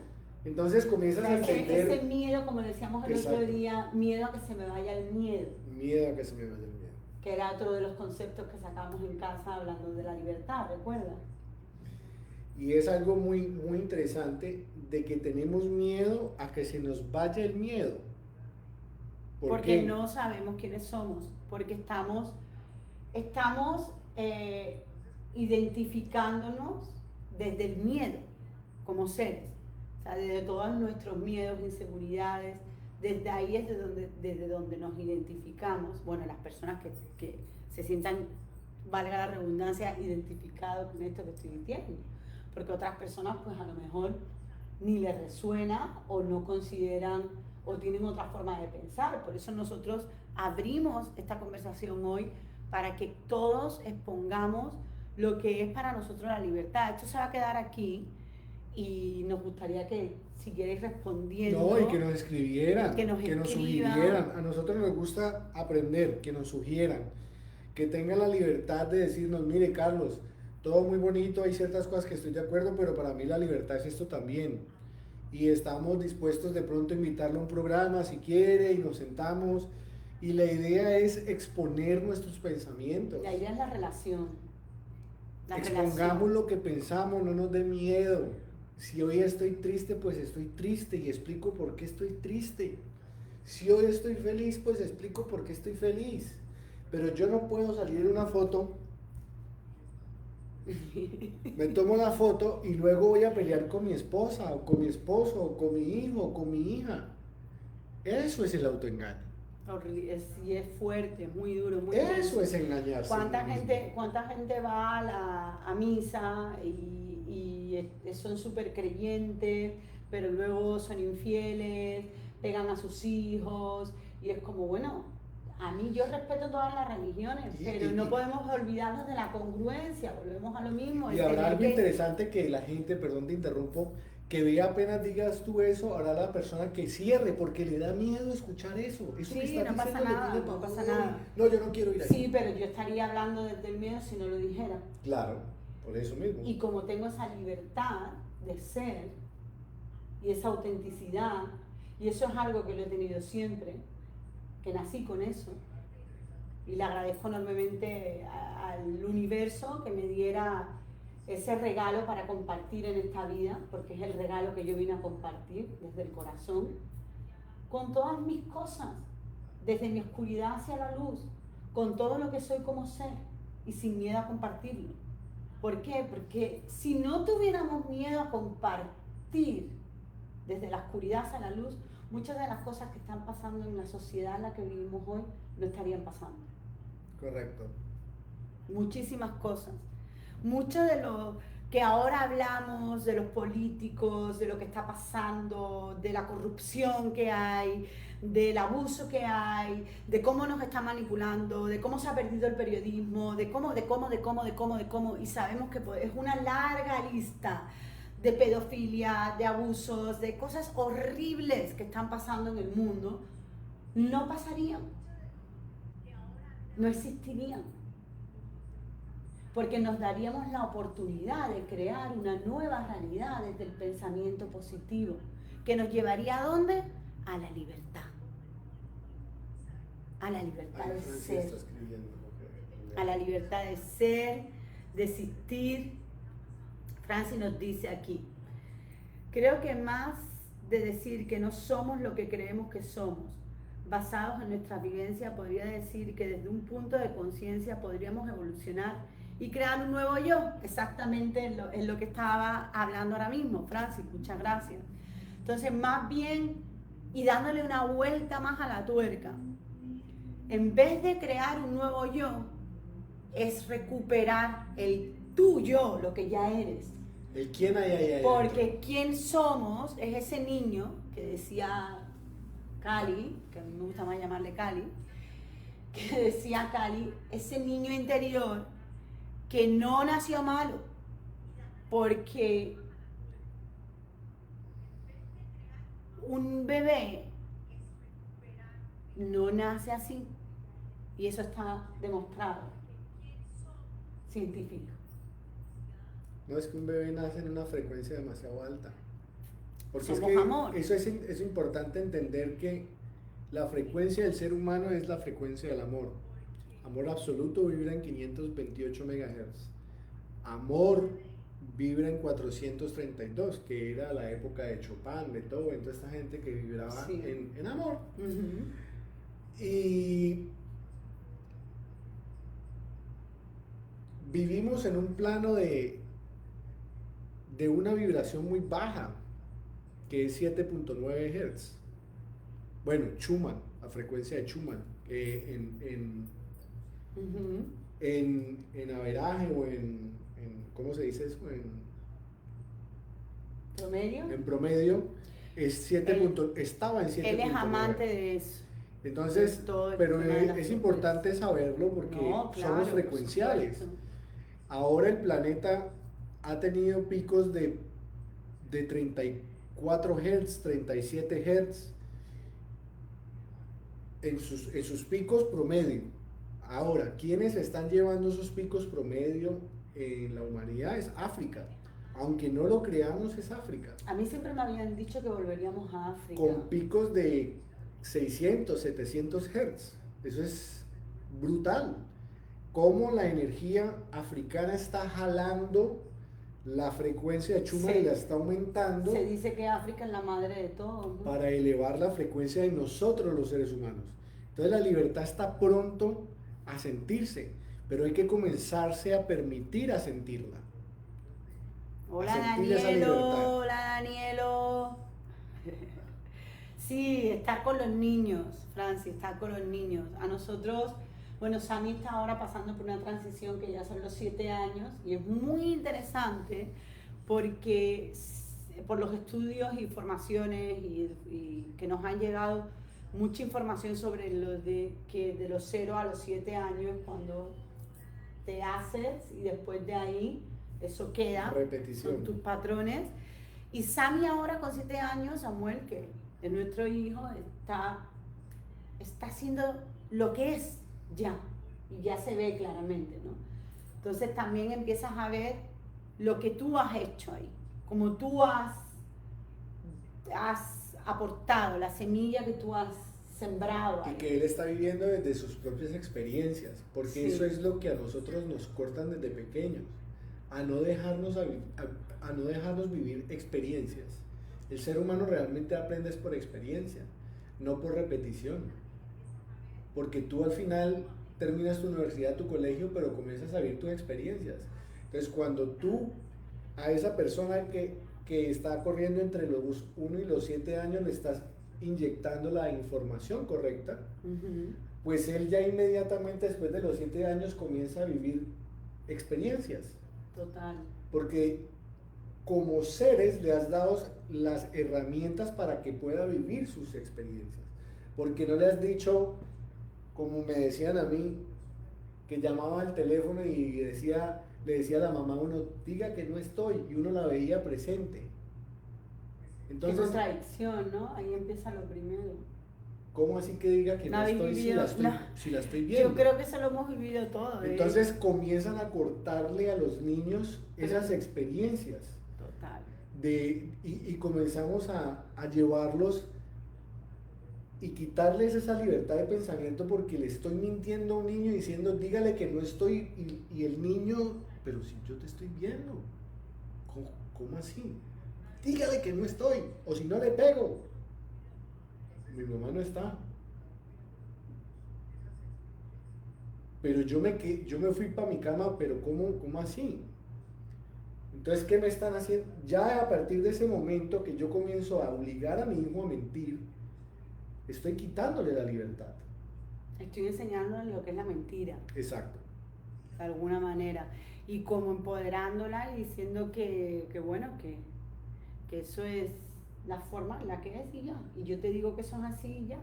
Entonces comienzas a entender... Ese miedo, como decíamos el otro día, miedo a que se me vaya el miedo. Miedo a que se me vaya el miedo. Que era otro de los conceptos que sacamos en casa hablando de la libertad, ¿recuerdas? Y es algo muy, muy interesante de que tenemos miedo a que se nos vaya el miedo. Porque no sabemos quiénes somos, porque estamos identificándonos desde el miedo como seres, o sea, desde todos nuestros miedos, inseguridades, desde ahí es desde donde nos identificamos. Bueno, las personas que se sientan, valga la redundancia, identificados con esto que estoy diciendo, porque otras personas pues a lo mejor ni les resuena o no consideran o tienen otra forma de pensar. Por eso nosotros abrimos esta conversación hoy para que todos expongamos lo que es para nosotros la libertad. Esto se va a quedar aquí y nos gustaría que siguierais respondiendo. No, y que nos escribieran, que nos sugirieran. A nosotros nos gusta aprender, que nos sugieran, que tengan la libertad de decirnos, mire Carlos, todo muy bonito, hay ciertas cosas que estoy de acuerdo, pero para mí la libertad es esto también. Y estamos dispuestos de pronto a invitarlo a un programa si quiere y nos sentamos. Y la idea es exponer nuestros pensamientos. La idea es la relación. Expongamos lo que pensamos, no nos dé miedo. Si hoy estoy triste, pues estoy triste y explico por qué estoy triste. Si hoy estoy feliz, pues explico por qué estoy feliz. Pero yo no puedo salir en una foto, me tomo la foto y luego voy a pelear con mi esposa o con mi esposo o con mi hijo o con mi hija. Eso es el autoengaño. Y es fuerte, es muy duro, muy Eso es engañarse. ¿Cuánta gente va a misa y son súper creyentes, pero luego son infieles, pegan a sus hijos? Y es como, bueno, a mí yo respeto todas las religiones, pero no podemos olvidarnos de la congruencia, volvemos a lo mismo. Y habrá algo interesante que la gente, perdón te interrumpo, que vea apenas digas tú eso, habrá la persona que cierre porque le da miedo escuchar eso. Eso sí, no pasa nada, no pasa nada. No, yo no quiero ir ahí. Sí, pero yo estaría hablando desde el miedo si no lo dijera. Claro, por eso mismo. Y como tengo esa libertad de ser y esa autenticidad, y eso es algo que lo he tenido siempre, que nací con eso, y le agradezco enormemente al universo que me diera ese regalo para compartir en esta vida, porque es el regalo que yo vine a compartir desde el corazón, con todas mis cosas, desde mi oscuridad hacia la luz, con todo lo que soy como ser y sin miedo a compartirlo. ¿Por qué? Porque si no tuviéramos miedo a compartir desde la oscuridad hacia la luz, muchas de las cosas que están pasando en la sociedad en la que vivimos hoy no estarían pasando. Correcto. Muchísimas cosas. Mucho de lo que ahora hablamos, de los políticos, de lo que está pasando, de la corrupción que hay, del abuso que hay, de cómo nos está manipulando, de cómo se ha perdido el periodismo, de cómo, y sabemos que es una larga lista de pedofilia, de abusos, de cosas horribles que están pasando en el mundo, no pasarían, no existirían. Porque nos daríamos la oportunidad de crear una nueva realidad desde el pensamiento positivo, que nos llevaría ¿a dónde? A la libertad. A la libertad de ser. A la libertad de ser, de existir. Francis nos dice aquí, creo que más de decir que no somos lo que creemos que somos, basados en nuestra vivencia, podría decir que desde un punto de conciencia podríamos evolucionar y crear un nuevo yo, exactamente en lo que estaba hablando ahora mismo, Francis, muchas gracias. Entonces, más bien, y dándole una vuelta más a la tuerca, en vez de crear un nuevo yo, es recuperar el tu yo, lo que ya eres. El quién hay ahí. Porque quién somos es ese niño que decía Cali, que a mí me gusta más llamarle Cali, que decía Cali, ese niño interior que no nació malo, porque un bebé no nace así, y eso está demostrado, científico. No es que un bebé nace en una frecuencia demasiado alta. Porque Somos es que amor. eso es importante entender que la frecuencia del ser humano es la frecuencia del amor. Amor absoluto vibra en 528 MHz. Amor vibra en 432, que era la época de Chopin, de toda esta gente que vibraba Sí. en amor. Uh-huh. Y vivimos en un plano de una vibración muy baja, que es 7.9 Hz. Bueno, Schumann, la frecuencia de Schumann, Uh-huh. en averaje o ¿cómo se dice eso? ¿Promedio? En promedio es 7. Estaba en 7.9. Él es amante de eso. Entonces, pero es importante saberlo porque no, claro, somos frecuenciales. Ahora el planeta ha tenido picos de 34 Hz, 37 Hz en sus picos promedio. Ahora, ¿quiénes están llevando esos picos promedio en la humanidad? Es África. Aunque no lo creamos, es África. A mí siempre me habían dicho que volveríamos a África. Con picos de 600, 700 Hz. Eso es brutal. Cómo la energía africana está jalando la frecuencia de Schumann y la está aumentando. Se dice que África es la madre de todo, ¿no? Para elevar la frecuencia de nosotros los seres humanos. Entonces la libertad está pronto a sentirse, pero hay que comenzarse a permitir a sentirla. Hola Danielo, hola Danielo. Sí, estar con los niños, Francis, estar con los niños. A nosotros, bueno, Sammy está ahora pasando por una transición que ya son los 7 años y es muy interesante porque por los estudios y formaciones y que nos han llegado mucha información sobre que de los 0 a los 7 años cuando te haces y después de ahí eso queda, repetición, son tus patrones. Y Sammy ahora con 7 años, Samuel, que es nuestro hijo, está haciendo lo que es ya, y ya se ve claramente, ¿no? Entonces también empiezas a ver lo que tú has hecho ahí, como tú has aportado, la semilla que tú has sembrado ahí. Y que él está viviendo desde sus propias experiencias, porque sí, eso es lo que a nosotros nos cortan desde pequeños, a no dejarnos vivir experiencias. El ser humano realmente aprende por experiencia, no por repetición. Porque tú al final terminas tu universidad, tu colegio, pero comienzas a vivir tus experiencias. Entonces, cuando tú a esa persona que está corriendo entre los 1 y los 7 años le estás inyectando la información correcta, pues él ya inmediatamente después de los 7 años comienza a vivir experiencias. Total. Porque como seres le has dado las herramientas para que pueda vivir sus experiencias. Porque no le has dicho, como me decían a mí, que llamaba al teléfono y le decía a la mamá uno, diga que no estoy, y uno la veía presente. Entonces, qué contradicción, ¿no? Ahí empieza lo primero. ¿Cómo así que diga que no estoy si la estoy viendo? Yo creo que eso lo hemos vivido todo. Entonces comienzan a cortarle a los niños esas experiencias. Total. Y comenzamos a llevarlos y quitarles esa libertad de pensamiento porque le estoy mintiendo a un niño diciendo, dígale que no estoy, y el niño, pero si yo te estoy viendo, ¿cómo así? Dígale que no estoy, o si no le pego. Mi mamá no está. pero yo me fui para mi cama, pero ¿cómo así? Entonces, ¿qué me están haciendo? Ya a partir de ese momento que yo comienzo a obligar a mi hijo a mentir, estoy quitándole la libertad. Estoy enseñándole lo que es la mentira. Exacto. De alguna manera. Y como empoderándola y diciendo que bueno, que eso es la forma en la que es y ya. Y yo te digo que son así y ya.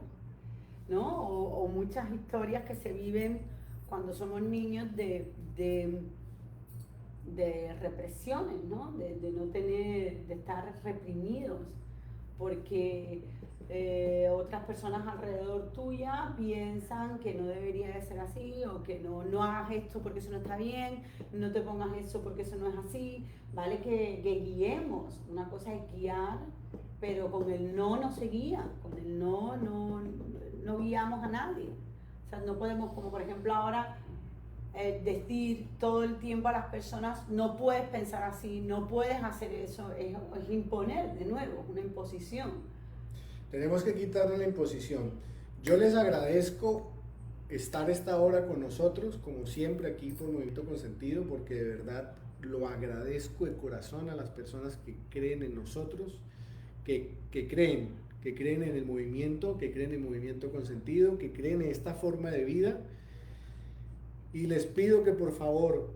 ¿No? O muchas historias que se viven cuando somos niños de represiones, ¿no? De no tener, de estar reprimidos, porque otras personas alrededor tuya piensan que no debería de ser así, o que no hagas esto porque eso no está bien, no te pongas eso porque eso no es así, ¿vale? Que guiemos, una cosa es guiar, pero con el no se guía, con el no guiamos a nadie. O sea, no podemos, como por ejemplo ahora, decir todo el tiempo a las personas, no puedes pensar así, no puedes hacer eso, es imponer, de nuevo, una imposición. Tenemos que quitarle la imposición. Yo les agradezco estar esta hora con nosotros, como siempre aquí por Movimiento Consentido, porque de verdad lo agradezco de corazón a las personas que creen en nosotros, que creen en el movimiento, que creen en Movimiento Consentido, que creen en esta forma de vida. Y les pido que por favor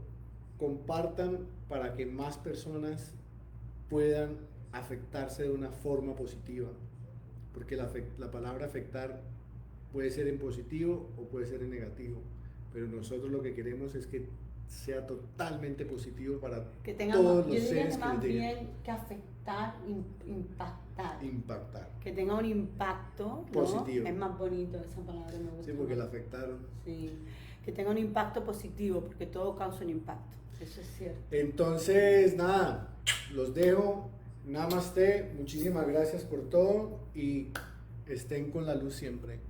compartan para que más personas puedan afectarse de una forma positiva, porque la palabra afectar puede ser en positivo o puede ser en negativo, pero nosotros lo que queremos es que sea totalmente positivo para que tengamos, todos los yo diría seres que más que bien que afectar, impactar, que tenga un impacto, ¿no? Positivo. Es más bonito esa palabra, me gusta. Sí, porque el afectar. Sí, que tenga un impacto positivo, porque todo causa un impacto, eso es cierto. Entonces, nada, los dejo. Namaste, muchísimas gracias por todo y estén con la luz siempre.